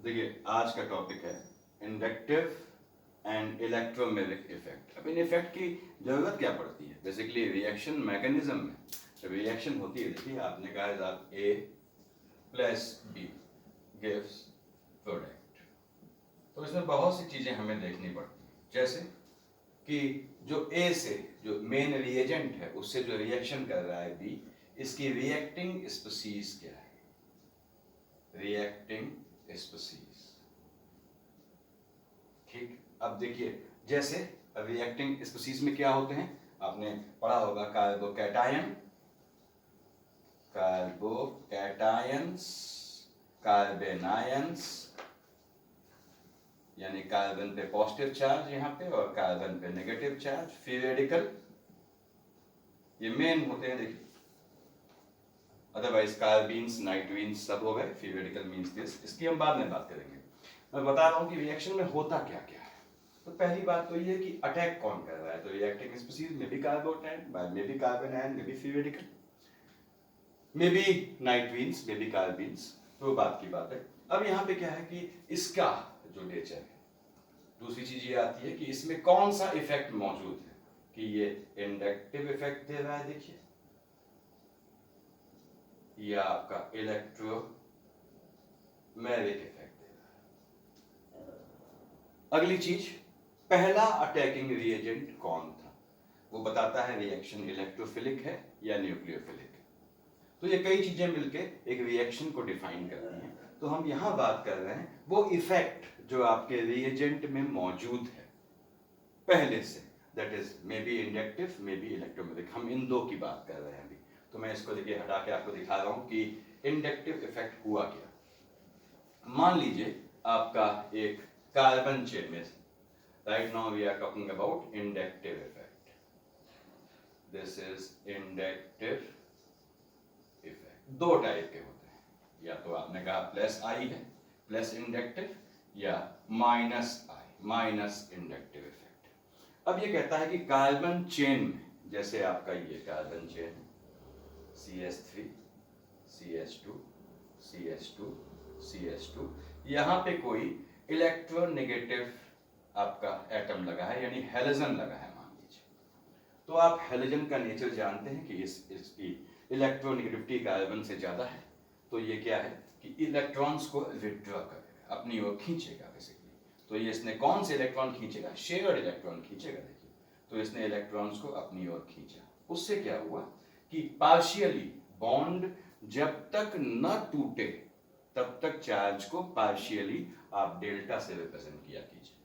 देखिए आज का टॉपिक है इंडक्टिव एंड इलेक्ट्रोमैग्नेटिक इफेक्ट। अब इन इफेक्ट की जरूरत क्या पड़ती है? बेसिकली रिएक्शन मैकेनिज्म में जब रिएक्शन होती है, देखिए आपने कहा that A plus B gives product, तो इसमें बहुत सी चीजें हमें देखनी पड़ती हैं, जैसे कि जो A से जो मेन रिएजेंट है उससे जो रिएक्शन कर रहा है B, इसकी रिएक्टिंग स्पीसीज क्या है? Reacting species. ठीक, अब देखिए जैसे रिएक्टिंग स्पीसीज में क्या होते हैं, आपने पढ़ा होगा कार्बोकैटायन, कार्बोकैटायंस, कार्बेनायंस, यानी कार्बन पे पॉजिटिव चार्ज यहाँ पे और कार्बन पे नेगेटिव चार्ज, फ्री रेडिकल, ये मेन होते हैं। देखिए अदरवाइज कार्बीन्स, नाइट्रीन्स सब हो गए, फ्री रेडिकल मींस दिस, इसकी हम बाद में बात करेंगे। मैं बता रहा हूं कि रिएक्शन में होता क्या क्या है। तो पहली बात तो ये कि अटैक कौन कर रहा है, तो रिएक्टिंग स्पीसीज में भी कार्बोकैटायन, में भी कार्बेनायन, में भी फ्री रेडिकल, में भी नाइट्रीन्स, में भी कार्बीन्स, तो बात की बात है। अब यहाँ पे क्या है कि इसका जो नेचर है, दूसरी चीज ये आती है कि इसमें कौन सा इफेक्ट मौजूद है, कि ये इंडक्टिव इफेक्ट दे रहा है, देखिए, या आपका इलेक्ट्रोमैग्नेटिक इफेक्ट दे रहा है। अगली चीज, पहला अटैकिंग रिएजेंट कौन था, वो बताता है रिएक्शन इलेक्ट्रोफिलिक है या न्यूक्लियोफिलिक है। तो ये कई चीजें मिलके एक रिएक्शन को डिफाइन करती हैं। तो हम यहां बात कर रहे हैं वो इफेक्ट जो आपके रिएजेंट में मौजूद है पहले से, that is may be inductive, may be electromagnetic, हम इन दो की बात कर रहे हैं अभी। तो मैं इसको देखिए हटा के आपको दिखा रहा हूं कि इंडक्टिव इफेक्ट हुआ क्या। मान लीजिए आपका एक कार्बन चेन में, right now we are talking about inductive effect, this is inductive effect. दो टाइप के होते हैं, या तो आपने कहा प्लस आई है, प्लस इंडक्टिव, या माइनस आई, माइनस इंडक्टिव इफेक्ट। अब ये कहता है कि कार्बन चेन में, जैसे आपका ये कार्बन चेन है, CH3 CH2 CH2 CH2, यहाँ पे कोई इलेक्ट्रोनेगेटिव आपका एटम लगा है, यानी हैलोजन लगा है मान लीजिए। तो आप हैलोजन का नेचर जानते हैं कि इसकी इलेक्ट्रोनेगेटिविटी कार्बन से ज्यादा है, तो ये क्या है कि इलेक्ट्रॉन्स को विथड्रॉ करेगा, अपनी ओर खींचेगा बेसिकली। तो ये इसने कौन से इलेक्ट्रॉन खींचेगा? शेयर्ड इलेक्ट्रॉन खींचेगा, देखिए। तो इसने इलेक्ट्रॉन्स को अपनी ओर खींचा, उससे क्या हुआ कि पार्शियली बॉन्ड जब तक न टूटे तब तक चार्ज को पार्शियली आप डेल्टा से रिप्रेजेंट किया कीजिए,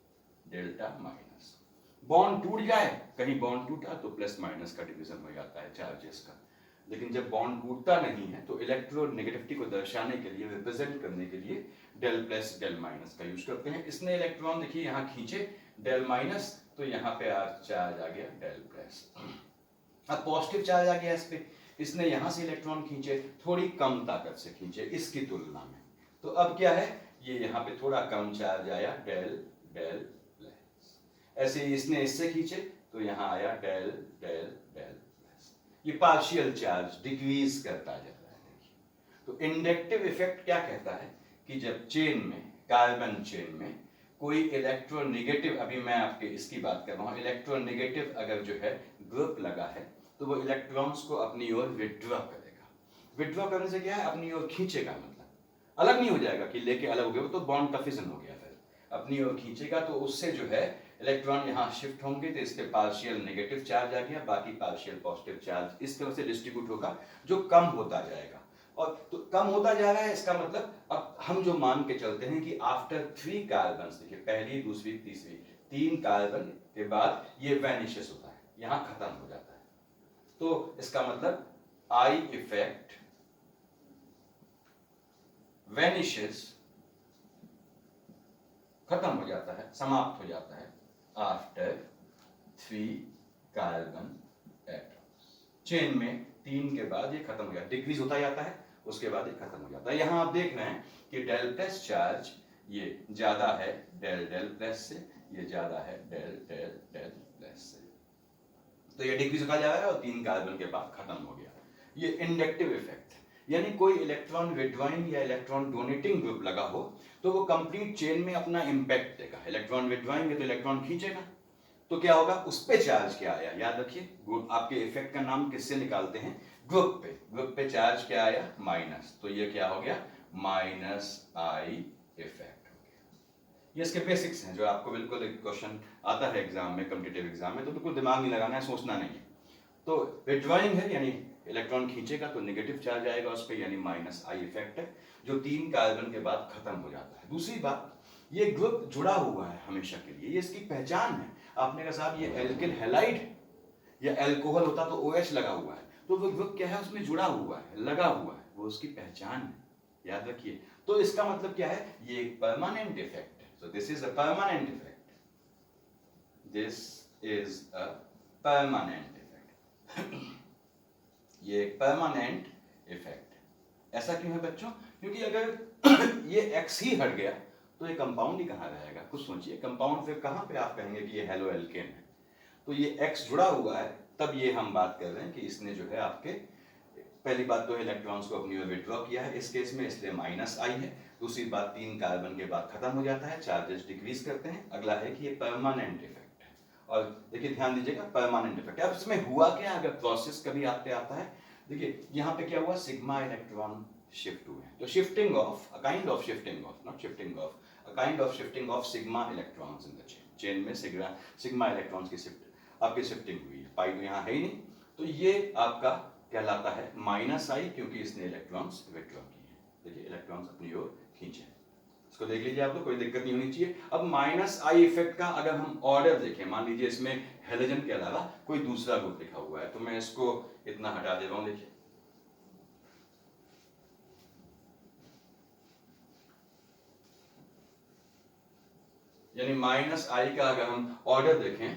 डेल्टा माइनस। बॉन्ड टूट जाए, कहीं बॉन्ड टूटा तो प्लस माइनस का डिवीजन हो जाता है चार्जेस का। लेकिन जब बॉन्ड टूटता नहीं है तो इलेक्ट्रोनेगेटिविटी को दर्शाने के लिए, रिप्रेजेंट करने के लिए डेल प्लस डेल माइनस का यूज करते हैं। इसने इलेक्ट्रॉन देखिए यहाँ खींचे डेल माइनस, तो यहाँ पे चार्ज आ गया डेल प्लस। अब पॉजिटिव चार्ज आ गया इस पे, इसने यहां से इलेक्ट्रॉन खींचे, थोड़ी कम ताकत से खींचे इसकी तुलना में, तो अब क्या है, ये यहाँ पे थोड़ा कम चार्ज आया, डेल डेल प्लस। ऐसे ही इसने इससे खींचे तो यहाँ आया डेल डेल डेल प्लस। ये पार्शियल चार्ज डिक्रीज करता जाता है, देखिए। तो इंडक्टिव इफेक्ट क्या कहता है कि जब चेन में, कार्बन चेन में कोई इलेक्ट्रोनेगेटिव, अभी मैं आपके इसकी बात कर रहा हूं, इलेक्ट्रोनेगेटिव अगर जो है ग्रुप लगा है तो वो इलेक्ट्रॉन्स को अपनी ओर विथड्रॉ करेगा। विथड्रॉ करने से क्या है, अपनी ओर खींचेगा, मतलब अलग नहीं हो जाएगा कि लेके अलग हो गया, तो बॉन्ड का फिजन हो गया, फिर अपनी ओर खींचेगा, तो उससे जो है इलेक्ट्रॉन यहाँ शिफ्ट होंगे, तो इस पे पार्शियल नेगेटिव चार्ज आ गया, बाकी पार्शियल पॉजिटिव चार्ज इस तरह से डिस्ट्रीब्यूट होगा, जो कम होता जाएगा। और तो कम होता जा रहा है, इसका मतलब अब हम जो मान के चलते हैं कि आफ्टर 3 कार्बन, देखिए पहली, दूसरी, तीसरी, 3 कार्बन के बाद ये वैनिशेस होता है, यहां खत्म हो जाता है। तो इसका मतलब आई इफेक्ट वैनिशेस, खत्म हो जाता है, समाप्त हो जाता है आफ्टर 3 कार्बन एटम्स। चेन में 3 के बाद ये खत्म हो जाता है, डिक्रीज होता जाता है, उसके बाद ये खत्म हो जाता है। यहां आप देख रहे हैं कि डेल प्लस चार्ज ये ज्यादा है डेल डेल प्लस से, ये ज्यादा है डेल डेल डेल प्लस से, तो ये डिक्रीज होता जा रहा है और 3 कार्बन के बाद खत्म हो गया। ये इंडक्टिव इफेक्ट है। यानी कोई इलेक्ट्रॉन विड्रॉइंग या इलेक्ट्रॉन डोनेटिंग ग्रुप लगा हो तो वो कंप्लीट चेन में अपना इंपैक्ट देगा। इलेक्ट्रॉन विड्रॉइंग है तो इलेक्ट्रॉन खींचेगा, तो क्या होगा, उस पे चार्ज क्या आया, याद रखिए आपके इफेक्ट का नाम किससे निकालते हैं, ग्रुप पे। ग्रुप पे चार्ज क्या आया, माइनस, तो ये क्या हो गया, माइनस आई इफेक्ट हो गया। ये इसके बेसिक्स हैं जो आपको बिल्कुल एक क्वेश्चन आता है एग्जाम में, कॉम्पिटिटिव एग्जाम में, तो बिल्कुल दिमाग नहीं लगाना है, सोचना नहीं है। तो विड्रॉइंग है यानी इलेक्ट्रॉन खींचेगा तो नेगेटिव चार्ज आएगा उस पर, यानी माइनस आई इफेक्ट है, जो 3 कार्बन के बाद खत्म हो जाता है। दूसरी बात, ये ग्रुप जुड़ा हुआ है हमेशा के लिए, ये इसकी पहचान है। आपने कहा साहब ये एल्किल हैलाइड या अल्कोहल होता तो OH लगा हुआ है, तो वो ग्रुप क्या है, उसमें जुड़ा हुआ है, लगा हुआ है, वो उसकी पहचान है, याद रखिए। तो इसका मतलब क्या है, ये एक परमानेंट इफेक्ट है। So this is a permanent effect, this is a permanent effect. ये एक परमानेंट इफेक्ट है। ऐसा क्यों है बच्चों, क्योंकि अगर ये X ही हट गया तो ये कंपाउंड ही कहाँ रहेगा, कुछ सोचिए, कंपाउंड फिर कहाँ पे आप कहेंगे कि ये हेलो एल्केन है। तो ये X जुड़ा हुआ है, तब ये हम बात कर रहे हैं कि इसने जो है आपके, पहली बात तो इलेक्ट्रॉन्स को अपनी ओर विड्रॉ किया है इस केस में, इसलिए माइनस आई है। दूसरी बात, 3 कार्बन के बाद खत्म हो जाता है, चार्जेस डिक्रीज करते हैं। अगला है कि ये परमानेंट इफेक्ट है, और देखिए ध्यान दीजिएगा, परमानेंट इफेक्ट। अब इसमें हुआ क्या, अगर प्रोसेस कभी आपके आता है, देखिए यहाँ पे क्या हुआ, सिग्मा इलेक्ट्रॉन शिफ्ट हुए, तो shifting of, a kind of shifting of, not shifting of, a kind of shifting of sigma electrons in the chain में सिग्मा इलेक्ट्रॉन्स की आपकी शिफ्टिंग हुई है। पाई तो यहाँ है ही नहीं, तो ये आपका कहलाता है माइनस आई, क्योंकि इसने इलेक्ट्रॉन्स विड्रॉ किए हैं। देखिए इलेक्ट्रॉन्स अपनी ओर खींचे, इसको देख लीजिए, आपको कोई दिक्कत नहीं होनी चाहिए। अब माइनस आई इफेक्ट का अगर हम ऑर्डर देखें, मान लीजिए इसमें हेलोजन के अलावा कोई दूसरा ग्रुप लिखा हुआ है, तो मैं इसको इतना हटा दे रहा हूं, देखिए यानी माइनस आई का अगर हम ऑर्डर देखें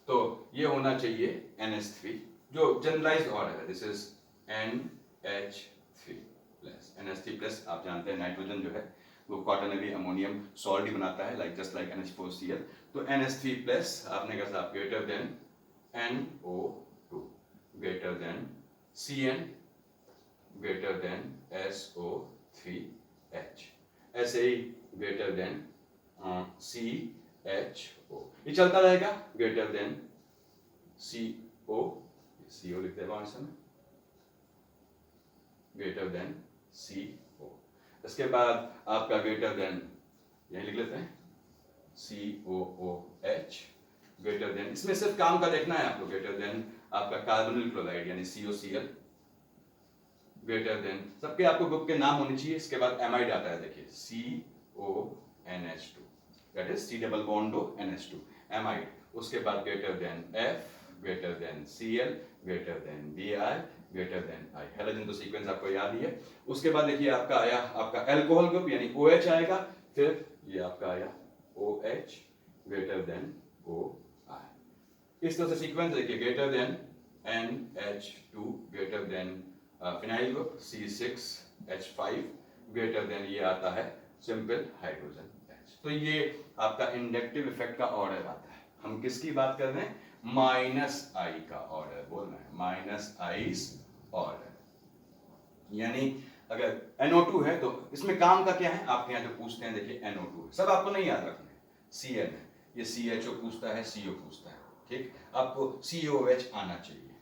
तो ये होना चाहिए NH3, जो जनरलाइज्ड ऑर्डर है, this is NH3 plus. NH3 plus आप जानते हैं नाइट्रोजन जो है वो क्वाटरनरी अमोनियम सॉल्ट ही बनाता है, लाइक जस्ट लाइक NH4Cl। तो NH3 प्लस आपने कहा साहब greater than NO2, greater than Cn, greater than SO3H, ऐसे ही ग्रेटर देन CHO, ये चलता रहेगा, ग्रेटर देन CO, CO लिख दे रहा हूं इस समय, ग्रेटर देन CO। इसके बाद आपका ग्रेटर देन, यही लिख लेते हैं, COOH, ग्रेटर देन, इसमें सिर्फ काम का देखना है आपको, ग्रेटर देन आपका कार्बोनिल क्लोराइड यानी COCl, ग्रेटर देन, सबके आपको ग्रुप के नाम होने चाहिए। इसके बाद एमाइड आता है, देखिए CONH2, that is C double bond O NH2, amide. उसके बाद greater than F, greater than Cl, greater than Br, greater than I। Halogen तो सीक्वेंस आपको याद ही है। उसके बाद देखिए आपका आया आपका अल्कोहल ग्रुप यानी OH आएगा, फिर ये आपका आया OH, ग्रेटर देन OI। इस तरह से सीक्वेंस देखिए, greater than NH2, greater than phenyl group C6H5, greater than ये आता है सिंपल हाइड्रोजन H। तो ये आपका इंडक्टिव इफेक्ट का ऑर्डर आता है। हम किसकी बात कर रहे हैं, माइनस आई का ऑर्डर बोल रहे हैं, माइनस आईज ऑर्डर। यानी अगर NO2 है तो इसमें काम का क्या है, आपके यहाँ जो पूछते हैं, देखिए NO2 है, सब आपको नहीं याद रखना है, Cn है, ये CHO पूछता है, CO पूछता है, ठीक, आपको COH आना चाहिए,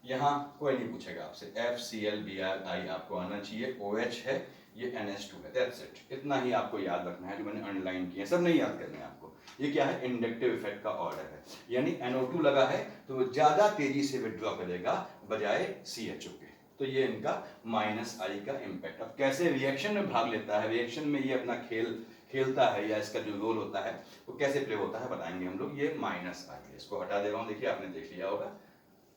यहाँ कोई नहीं पूछेगा आपसे, FClBrI आपको आना चाहिए, OH है, ये NH2 है, दैट्स इट, इतना ही आपको याद रखना है, जो मैंने अंडरलाइन किया, सब नहीं याद करना है आपको। ये क्या है, इंडक्टिव इफेक्ट का ऑर्डर है, यानी NO2 लगा है तो ज्यादा तेजी से विड्रॉ करेगा बजाय CHO के, तो ये इनका माइनस आई का इम्पैक्ट। अब कैसे रिएक्शन में भाग लेता है, रिएक्शन में ये अपना खेलता है, या इसका जो रोल होता है वो कैसे प्ले होता है बताएंगे हम लोग। ये माइनस आई है, इसको हटा दे रहा हूँ, देखिए आपने देख लिया होगा।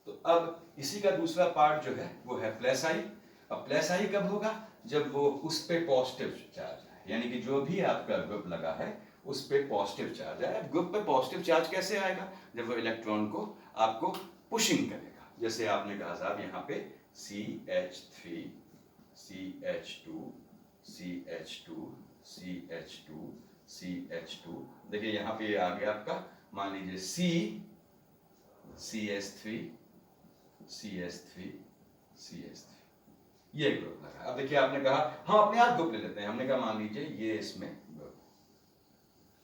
तो अब इसी का दूसरा पार्ट जो है वो है प्लस आई। अब प्लस आई कब होगा, जब वो उस पे पॉजिटिव चार्ज है, यानी कि जो भी आपका ग्रुप लगा है उस पे पॉजिटिव चार्ज है। ग्रुप पे पॉजिटिव चार्ज कैसे आएगा, जब वो इलेक्ट्रॉन को आपको पुशिंग करेगा, जैसे आपने कहा साहब यहाँ पे CH3 CH2 CH2 CH2 CH2, देखिए यहाँ पे आ गया आपका, मान लीजिए CH3 CH3 CH3, ये ग्रुप लगा। अब देखिए आपने कहा हम अपने आप ग्रुप ले लेते हैं, हमने कहा मान लीजिए ये इसमें ग्रुप,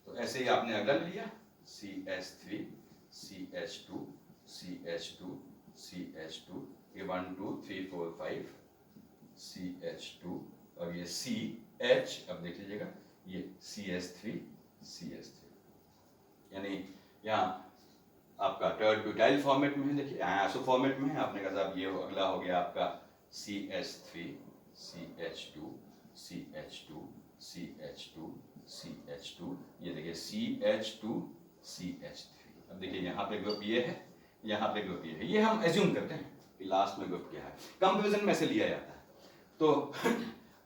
तो ऐसे ही आपने अगला लिया CH3 CH2 CH2 CH2, ये 1 2 3 4 5 CH2 और ये CH, अब देख लीजिएगा ये CH3 CH3, यानी यहाँ आपका टर्ड ब्यूटाइल फॉर्मेट में है, देखिए आइसो फॉर्मेट में है। आपने कहा साहब ये अगला हो गया आपका CH3 CH2 CH2 CH2 CH2, ये देखिए CH2 CH3। अब देखिए यहाँ पे ग्रुप ये है, यहाँ पे ग्रुप ये है, ये हम एज्यूम करते हैं कि लास्ट में ग्रुप क्या है, कंपेरिजन में से लिया जाता है। तो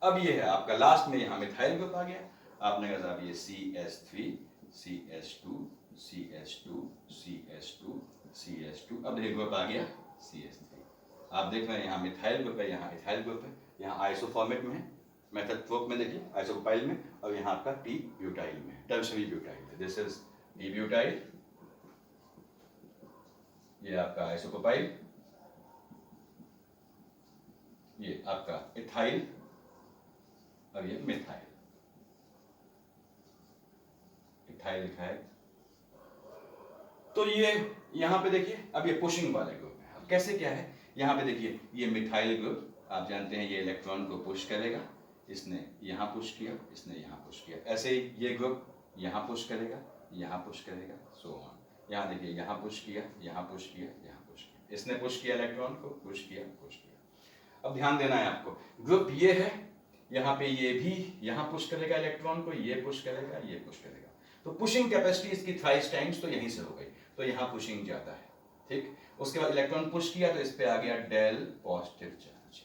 अब ये है आपका लास्ट में यहाँ मिथाइल ग्रुप आ गया। आपने कहा साहब ये CH3 CH2 CH2 CH2 CH2, अब देखिए ग्रुप आ गया CH3। आप देख रहे हैं यहाँ मिथाइल ग्रुप है, यहाँ इथाइल ग्रुप है, यहाँ आइसो फॉर्मेट में है, मेथड ग्रुप में देखिए आइसोप्रोपाइल में, और यहाँ आपका टी ब्यूटाइल में है, टर्शरी ब्यूटाइल है। दिस इज टी ब्यूटाइल, ये आपका आइसोप्रोपाइल, ये आपका इथाइल और ये मिथाइल, इथाइल इथाइल। तो ये यहाँ पे देखिए अब ये पुशिंग वाले ग्रुप है। अब कैसे क्या है, यहाँ पे देखिए ये मिथाइल ग्रुप, आप जानते हैं ये इलेक्ट्रॉन को पुश करेगा, इसने यहाँ पुश किया, इसने यहाँ पुश किया, ऐसे ही ये ग्रुप यहाँ पुश करेगा, यहाँ पुश करेगा, सो ऑन। यहाँ देखिए यहाँ पुश किया, यहाँ पुश किया, यहाँ पुश किया, इसने पुश किया इलेक्ट्रॉन को, पुश किया, पुश किया। अब ध्यान देना है आपको, ग्रुप ये है, यहाँ पे ये भी यहाँ पुश करेगा इलेक्ट्रॉन को, ये पुश करेगा, ये पुश करेगा, तो पुशिंग कैपेसिटी इसकी थ्राइस टाइम्स तो यहीं से हो गई, तो यहाँ पुशिंग ज्यादा है, ठीक। उसके बाद इलेक्ट्रॉन पुश किया तो इस पे आ गया डेल पॉजिटिव चार्ज।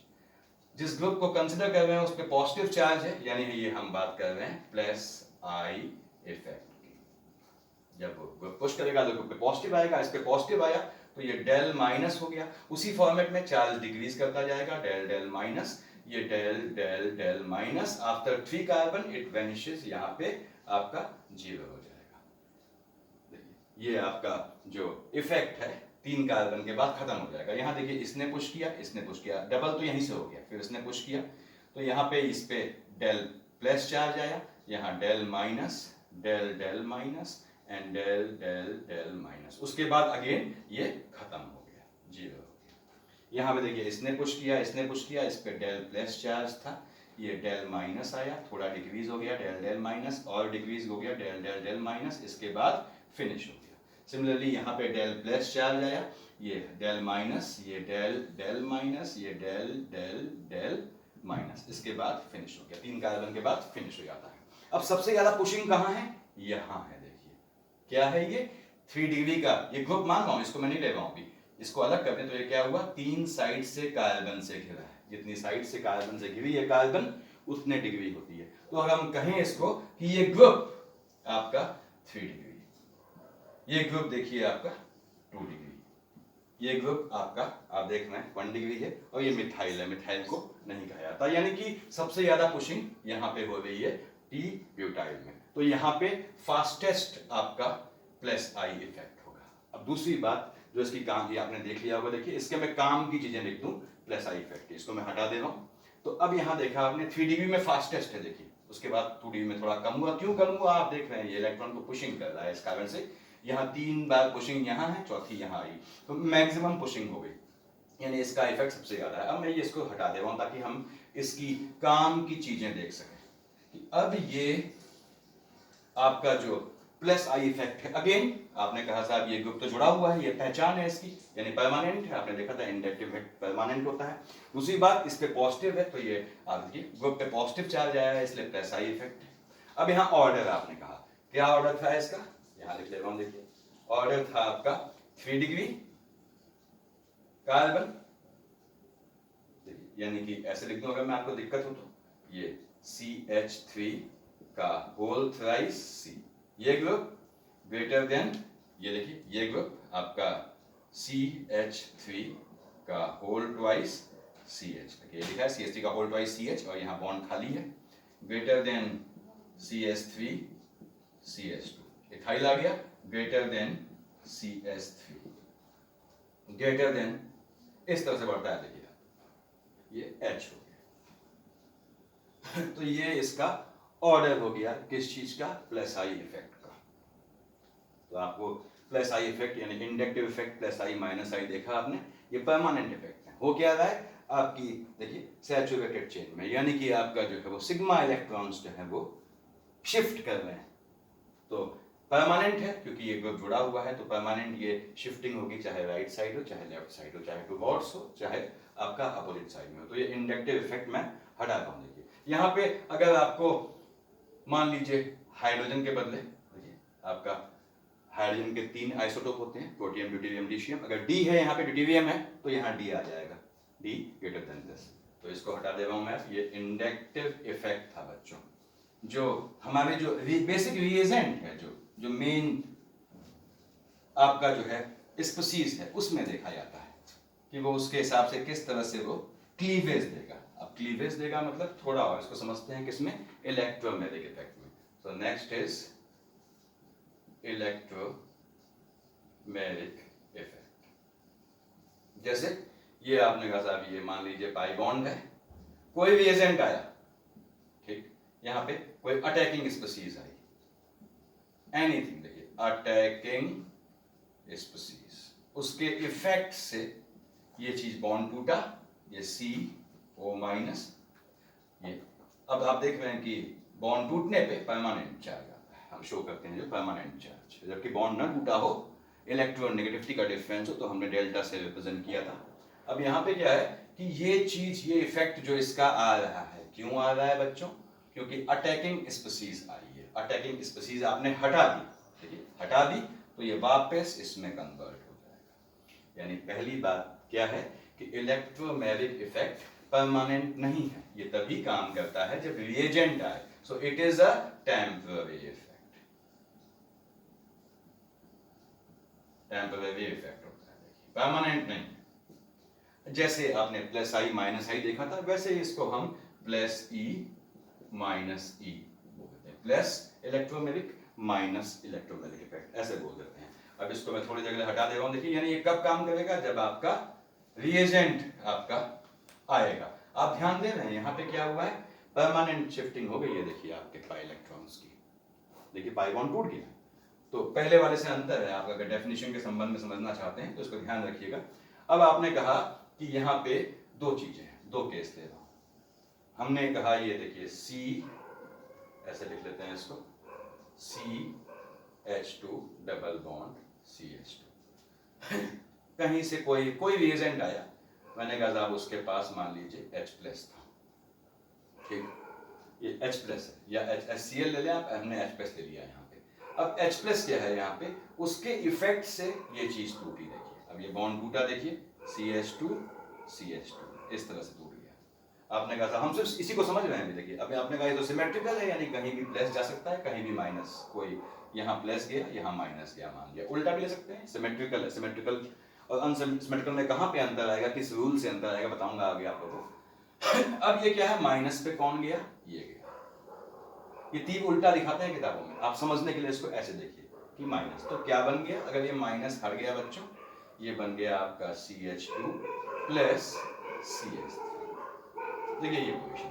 जिस ग्रुप को कंसिडर कर रहे हैं उस पे पॉजिटिव चार्ज है, यानी ये हम बात कर रहे हैं प्लस आई इफेक्ट की। जब ग्रुप पुश करेगा तो ग्रुप पे पॉजिटिव आएगा, इस पे पॉजिटिव आया तो ये डेल माइनस हो गया, उसी फॉर्मेट में चार्ज डिक्रीज करता जाएगा, डेल डेल माइनस, ये del del del minus, after 3 carbon it vanishes, यहाँ पे आपका 0 हो जाएगा। देखिए ये आपका जो इफेक्ट है 3 कार्बन के बाद खत्म हो जाएगा। यहाँ देखिए इसने पुश किया, इसने पुश किया, डबल तो यहीं से हो गया, फिर इसने पुश किया तो यहाँ पे इस पे डेल प्लस चार्ज आया, यहाँ del minus, del del minus and del del del minus, उसके बाद अगेन ये खत्म हो गया, 0 हो गया। यहाँ पे देखिए इसने पुश किया, इसने पुश किया, इस पे डेल प्लस चार्ज था, ये डेल माइनस आया, थोड़ा डिक्रीज हो गया, डेल डेल माइनस, और डिक्रीज हो गया, डेल डेल डेल माइनस, इसके बाद फिनिश हो गया। सिमिलरली यहाँ पे डेल प्लस चार्ज आया, ये डेल माइनस, ये डेल डेल माइनस, ये डेल डेल डेल माइनस, इसके बाद फिनिश हो गया, 3 कार्बन के बाद फिनिश हो जाता है। अब सबसे ज्यादा पुशिंग कहाँ है, यहाँ है, देखिए क्या है ये 3 डिग्री का ये ग्रुप मान रहा हूँ, इसको मैं नहीं ले रहा हूँ अभी, इसको अलग करते हैं तो ये क्या हुआ, 3 साइड से कार्बन से घिरा है, जितनी साइड से कार्बन से घिरी है कार्बन उतने डिग्री होती है। तो अगर हम कहें इसको कि ये ग्रुप आपका 3 डिग्री, ये ग्रुप देखिए आपका 2 डिग्री, ये ग्रुप आपका आप देख रहे हैं 1 डिग्री है, और ये मिथाइल है, मिथाइल को नहीं कहा जाता, यानी कि सबसे ज्यादा पुशिंग यहाँ पे हो रही है टी ब्यूटाइल में। तो यहाँ पे फास्टेस्ट आपका प्लस आई इफेक्ट होगा। अब दूसरी बात जो इसकी काम की आपने देख लिया होगा, देखिए इसके मैं काम की चीजें लिख दूं प्लस आई इफेक्ट, इसको मैं हटा दे रहा हूं। तो अब यहाँ देखा आपने 3 डिग्री में फास्टेस्ट है, देखिए उसके बाद 2 डिग्री में थोड़ा कम हुआ, क्यों कम हुआ आप देख रहे हैं, ये इलेक्ट्रॉन को पुशिंग कर रहा है, इस कारण से यहाँ 3 बार पुशिंग यहाँ है, चौथी यहाँ आई, तो मैक्सिमम पुशिंग हो गई, यानी इसका इफेक्ट सबसे ज्यादा है। अब मैं ये इसको हटा दे रहा हूं ताकि हम इसकी काम की चीजें देख सकें कि अब ये आपका जो प्लस आई इफेक्ट है, अगेन आपने कहा साहब ये ग्रुप तो जुड़ा हुआ है, ये पहचान है इसकी, यानी परमानेंट है, आपने देखा था इंडक्टिव इफेक्ट परमानेंट होता है। दूसरी बात इस पे पॉजिटिव है, तो ये आप देखिए ग्रुप पे पॉजिटिव चार्ज आया है, इसलिए प्लस आई इफेक्ट है। अब यहाँ ऑर्डर आपने कहा, क्या ऑर्डर था इसका, यहाँ लिख ले रहा हूं, देखिए ऑर्डर था आपका 3 डिग्री कार्बन, यानी कि ऐसे लिख दूं अगर मैं आपको दिक्कत हो तो, ये CH3 का होल थ्राइस C, ये ग्रुप ग्रेटर देन, ये देखिए ये ग्रुप आपका CH3 का होल ट्वाइस CH, देखिए लिखा है CH3 का होल ट्वाइस CH, और यहाँ बॉन्ड खाली है, greater than CH3 CH2, ethyl आ गया, greater than CH3, greater than, इस तरह से बढ़ता है, देखिए ये H हो गया। तो ये इसका ऑर्डर हो गया किस चीज का, प्लस आई इफेक्ट का। तो आपको प्लस आई इफेक्ट यानी इंडक्टिव इफेक्ट प्लस आई माइनस आई देखा आपने, ये परमानेंट इफेक्ट है। हो क्या रहा है आपकी, देखिए सैचुरेटेड चेन में, यानी कि आपका जो है वो सिग्मा इलेक्ट्रॉन्स जो है वो शिफ्ट कर रहे हैं। तो परमानेंट है क्योंकि ये ग्रुप जुड़ा हुआ है, तो परमानेंट ये शिफ्टिंग होगी, चाहे राइट साइड हो, चाहे लेफ्ट साइड हो, चाहे टुवर्ड्स हो, चाहे आपका अपोजिट साइड में हो। तो ये इंडक्टिव इफेक्ट मैं हटाता हूं। देखिए यहाँ पे अगर आपको मान लीजिए हाइड्रोजन के बदले, देखिए आपका हाइड्रोजन के 3 आइसोटोप होते हैं, प्रोटियम, ड्यूटेरियम, ट्रिटियम। अगर डी है यहाँ पे ड्यूटेरियम है तो यहाँ डी आ जाएगा, डी ग्रेटर देन दिस। तो इसको हटा दे रहा हूं मैं। ये इंडक्टिव इफेक्ट था बच्चों, जो हमारे जो बेसिक रिएजेंट है, जो मेन आपका जो है स्पीसीज है, उसमें देखा जाता है कि वो उसके हिसाब से किस तरह से वो क्लीवेज देगा। अब क्लीवेज देगा मतलब थोड़ा और इसको समझते हैं किसमें, इलेक्ट्रोमैग्नेटिक इफेक्ट में। So next is electromagnetic effect. जैसे ये आपने कहा साहब, ये मान लीजिए पाई बॉन्ड है, कोई भी एजेंट आया, ठीक, यहाँ पे कोई अटैकिंग स्पीसीज आई, एनीथिंग, देखिए अटैकिंग स्पीसीज, उसके इफेक्ट से ये चीज बॉन्ड टूटा, ये CO माइनस, ये अब आप देख रहे हैं कि बॉन्ड टूटने पे परमानेंट चार्ज आता है, हम शो करते हैं जो परमानेंट चार्ज। जबकि बॉन्ड ना टूटा हो, इलेक्ट्रोनेगेटिविटी का डिफरेंस हो, तो हमने डेल्टा से रिप्रेजेंट किया था। अब यहाँ पे क्या है कि ये चीज, ये इफेक्ट जो इसका आ रहा है, क्यों आ रहा है बच्चों, क्योंकि अटैकिंग स्पीसीज आई है। अटैकिंग स्पीसीज आपने हटा दी, देखिए हटा दी, तो ये वापस इसमें कन्वर्ट हो जाएगा। यानी पहली बात क्या है कि इलेक्ट्रोमैग्नेटिक इफेक्ट परमानेंट नहीं है, ये तभी काम करता है जब रिएजेंट आए। So it is a temporary effect, temporary effect होता है, देखिए परमानेंट नहीं। जैसे आपने प्लस आई माइनस आई देखा था, वैसे इसको हम प्लस ई माइनस ई बोलते हैं, plus electromagnetic minus electromagnetic effect, ऐसे बोल देते हैं। अब इसको मैं थोड़ी जगह हटा दे रहा हूं, देखिए यानी ये कब काम करेगा, जब आपका रिएजेंट आपका आएगा। आप ध्यान दे रहे हैं यहाँ पे क्या हुआ है, परमानेंट शिफ्टिंग हो गई है, देखिए आपके पाई इलेक्ट्रॉन्स की, देखिए पाई बॉन्ड टूट गया। तो पहले वाले से अंतर है, आप अगर डेफिनेशन के संबंध में समझना चाहते हैं तो इसको ध्यान रखिएगा। अब आपने कहा कि यहाँ पे दो चीजें हैं, दो केस ले रहा हूं। हमने कहा ये देखिए C, ऐसे लिख लेते हैं इसको, CH2 डबल बॉन्ड CH2 कहीं से कोई भी एजेंट आया, मैंने कहा साहब उसके पास मान लीजिए H प्लस था, ठीक, ये H प्लस है, या HCl ले लें आप, हमने H प्लस ले लिया यहाँ पे। अब H प्लस क्या है यहाँ पे, उसके इफेक्ट से ये चीज टूटी, देखिए अब ये बॉन्ड टूटा, देखिए CH2 CH2 इस तरह से टूट गया। आपने कहा था, हम सिर्फ इसी को समझ रहे हैं, देखिए अब आपने कहा ये तो सिमेट्रिकल है, यानी कहीं भी प्लस जा सकता है, कहीं भी माइनस, कोई यहाँ प्लस गया, यहाँ माइनस गया, मान लिया, उल्टा भी ले सकते हैं। सिमेट्रिकल है, सिमेट्रिकल और अनसिमेट्रिकल में कहां पे अंतर आएगा, किस रूल से अंतर आएगा, बताऊंगा आगे आप लोगों को। अब ये क्या है, माइनस पे कौन गया, ये गया। ये तीर उल्टा दिखाते हैं किताबों में, आप समझने के लिए इसको ऐसे देखिए कि माइनस, तो क्या बन गया, अगर ये माइनस हट गया बच्चों, ये बन गया आपका CH2 प्लस CH3। देखिए ये पोजीशन,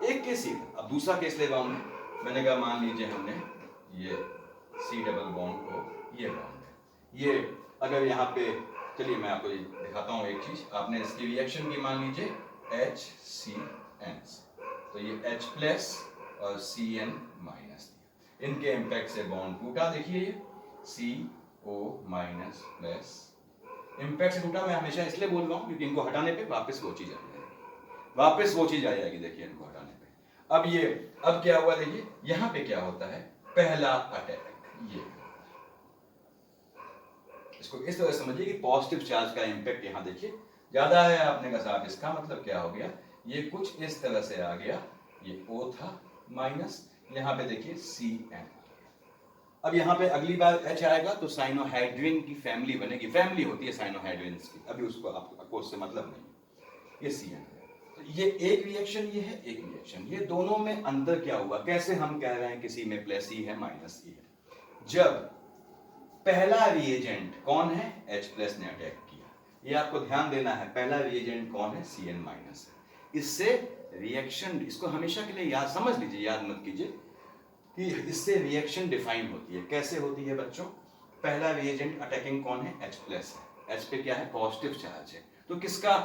एक केस ही। अब दूसरा केस ले रहा हूं मैंने कहा मान लीजिए हमने ये C डबल बॉन्ड को, ये बॉन्ड है, ये अगर यहाँ पे, चलिए मैं आपको दिखाता हूँ एक चीज, आपने इसकी रिएक्शन की मान लीजिए HCN, तो ये H प्लस और CN माइनस, इनके इम्पैक्ट से बॉन्ड टूटा, देखिए ये CO माइनस प्लस इम्पैक्ट से टूटा। मैं हमेशा इसलिए बोल रहा हूँ क्योंकि इनको हटाने पे वापस वो चीज आ जाएगी, वापस वो चीज आ जाएगी, देखिए इनको हटाने पे। अब ये, अब क्या हुआ, देखिए यहाँ पे क्या होता है, पहला अटैक, ये इसको इस तरह समझिए कि पॉजिटिव चार्ज का इंपैक्ट यहाँ देखिए ज्यादा है। आपने कहा साहब इसका मतलब क्या हो गया, ये कुछ इस तरह से आ गया, ये O था माइनस, यहाँ पे देखिए CN। अब यहाँ पे अगली बार H आएगा तो साइनोहाइड्रिन की फैमिली बनेगी, फैमिली होती है साइनोहाइड्रिन्स की, अभी उसको आपको उससे मतलब नहीं। ये CN है, तो ये एक रिएक्शन, ये है एक रिएक्शन, ये दोनों में अंतर क्या हुआ, कैसे हम कह रहे हैं किसी में प्लस E है माइनस E है। जब पहला रिएजेंट कौन है, H प्लस ने अटैक किया, ये आपको ध्यान देना है, पहला रिएजेंट कौन है, CN माइनस है, इससे रिएक्शन, इसको हमेशा के लिए याद समझ लीजिए, याद मत कीजिए कि इससे रिएक्शन डिफाइन होती है। कैसे होती है बच्चों? पहला रिएजेंट अटैकिंग कौन है? H प्लस है। H पे क्या है? पॉजिटिव चार्ज है। तो किसका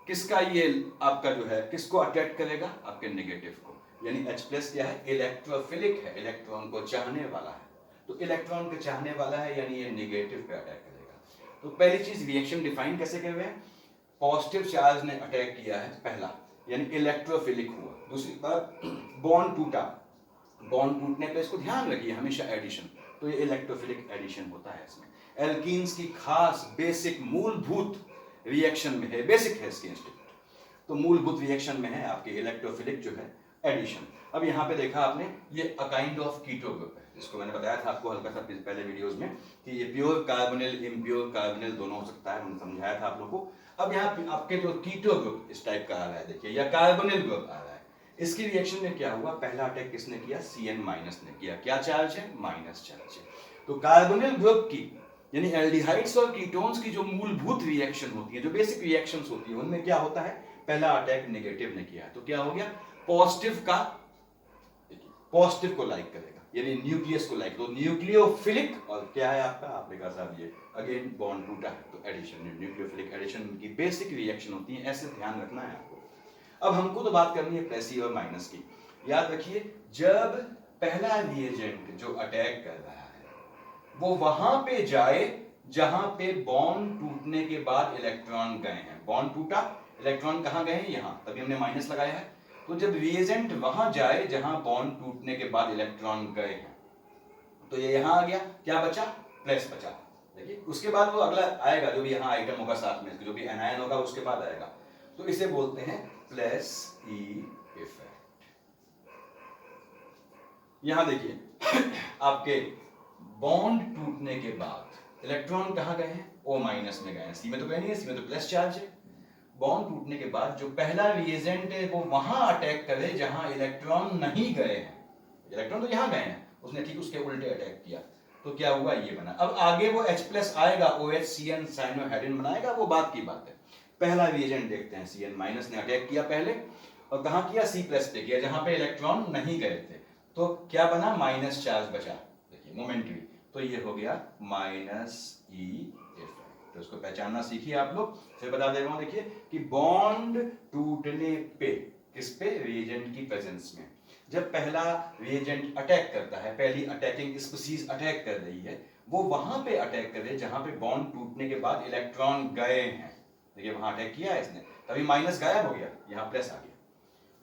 किसका ये आपका जो है किसको अटैक करेगा? आपके नेगेटिव को। यानी H प्लस क्या है? इलेक्ट्रोफिलिक है, इलेक्ट्रॉन को चाहने वाला है। तो इलेक्ट्रॉन को चाहने वाला है यानी ये नेगेटिव पे अटैक करेगा। तो पहली चीज रिएक्शन डिफाइन कैसे कर रहे हैं? पॉजिटिव चार्ज ने अटैक किया है पहला, यानी इलेक्ट्रोफिलिक हुआ। दूसरी बात, बॉन्ड टूटा, बॉन्ड टूटने पे इसको ध्यान रखिए हमेशा एडिशन, तो ये इलेक्ट्रोफिलिक एडिशन होता है इसमें। एल्कीन्स की खास बेसिक मूलभूत रिएक्शन में है, बेसिक है इसके इंस्टीट्यूट, तो मूलभूत रिएक्शन में है आपके इलेक्ट्रोफिलिक जो है एडिशन। अब यहाँ पे देखा आपने, ये a kind of keto group है, जिसको मैंने बताया था आपको हल्का सा पहले वीडियोस में कि ये प्योर कार्बोनिल इम्प्योर कार्बोनिल दोनों हो सकता है, मैंने समझाया था आप लोगों को। अब यहाँ पे आपके जो कीटो ग्रुप इस टाइप का आ रहा है देखिए, या कार्बोनिल ग्रुप आ रहा है, इसकी रिएक्शन में क्या हुआ? पहला अटैक किसने किया? Cn माइनस ने किया। क्या चार्ज है? माइनस चार्ज है। तो कार्बोनिल ग्रुप की यानी एल्डिहाइड्स और कीटोन्स की जो मूलभूत रिएक्शन होती है, जो बेसिक रिएक्शंस होती है, उनमें क्या होता है? पहला अटैक नेगेटिव ने किया है, तो क्या हो गया? पॉजिटिव का पॉजिटिव को लाइक करेगा, यानी न्यूक्लियस को लाइक। तो न्यूक्लियोफिलिक और क्या है आपका? आपने कहा साहब ये अगेन बॉन्ड टूटा है, तो एडिशन, न्यूक्लियोफिलिक एडिशन की बेसिक रिएक्शन होती है, ऐसे ध्यान रखना है आपको। अब हमको तो बात करनी है प्लस और माइनस की। याद रखिए, जब पहला रिएजेंट जो अटैक कर रहा है वो वहां पे जाए जहां पे बॉन्ड टूटने के बाद इलेक्ट्रॉन गए हैं। बॉन्ड टूटा, इलेक्ट्रॉन कहां गए हैं? यहां, तभी हमने माइनस लगाया है। तो जब रिएजेंट वहां जाए जहां बॉन्ड टूटने के बाद इलेक्ट्रॉन गए हैं, तो ये यहां आ गया, क्या बचा? प्लस बचा। देखिए, उसके बाद वो अगला आएगा जो भी यहाँ आइटम होगा साथ में, जो भी एनायन होगा उसके बाद आएगा, तो इसे बोलते हैं प्लस ई इफेक्ट। यहां देखिए आपके बॉन्ड टूटने के बाद इलेक्ट्रॉन कहां गए हैं? O माइनस में गए हैं। सी में तो गए नहीं है, सी में तो प्लस चार्ज है। बॉन्ड टूटने के बाद जो पहला रिएजेंट है वो वहां अटैक करे जहां इलेक्ट्रॉन नहीं गए हैं। इलेक्ट्रॉन तो यहां गए हैं, उसने ठीक उसके उल्टे अटैक किया, तो क्या हुआ? ये बना। अब आगे वो H प्लस आएगा, OHCN साइनोहेड्रिन बनाएगा, वो बात की बात है। पहला रिएजेंट देखते हैं, Cn माइनस ने अटैक किया पहले, और कहां किया? C प्लस पे किया, जहां पे इलेक्ट्रॉन नहीं गए थे। तो क्या बना? माइनस चार्ज बचा, देखिए मोमेंटरी, तो ये हो गया माइनस ई इफेक्ट। तो इसको पहचानना सीखिए आप लोग। फिर बता दे रहा हूं, देखिए कि बॉन्ड टूटने पे, किस पे? रिएजेंट की प्रेजेंस में। जब पहला रिएजेंट अटैक करता है, पहली अटैकिंग स्पीशीज अटैक कर रही है, वो वहां पे अटैक करे जहां पे बॉन्ड टूटने के बाद इलेक्ट्रॉन गए हैं। देखिए वहां अटैक किया है इसने, तभी माइनस गायब हो गया, यहाँ प्लस आ गया,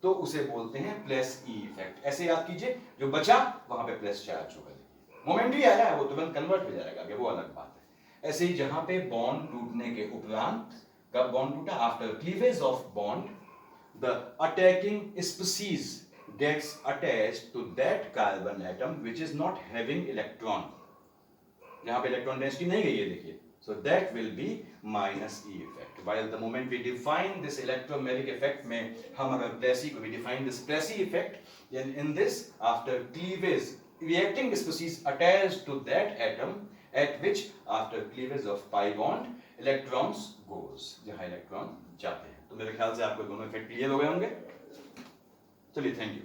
तो उसे बोलते हैं प्लस ई इफेक्ट। ऐसे याद कीजिए, जो बचा वहां पे प्लस चार्ज होगा। मोमेंट भी आया है, वो तुरंत कन्वर्ट हो जाएगा, आगे वो अलग बात है। ऐसे ही जहां पे बॉन्ड टूटने के उपरांत, कब बॉन्ड टूटा? After cleavage of bond, the attacking species gets attached to that carbon atom which is not having electron, जहां पे इलेक्ट्रॉन डेंसिटी नहीं गई है, देखिए, so that will be minus E effect. While the moment we define this electromagnetic effect में हम अगर Plessy को we define this Plessy effect, then in this after cleavage reacting species attached to that atom at which after cleavage of pi bond electrons goes, जहां electron जाते हैं। तो मेरे ख्याल से आपको दोनों इफेक्ट क्लियर हो गए होंगे। चलिए, थैंक यू।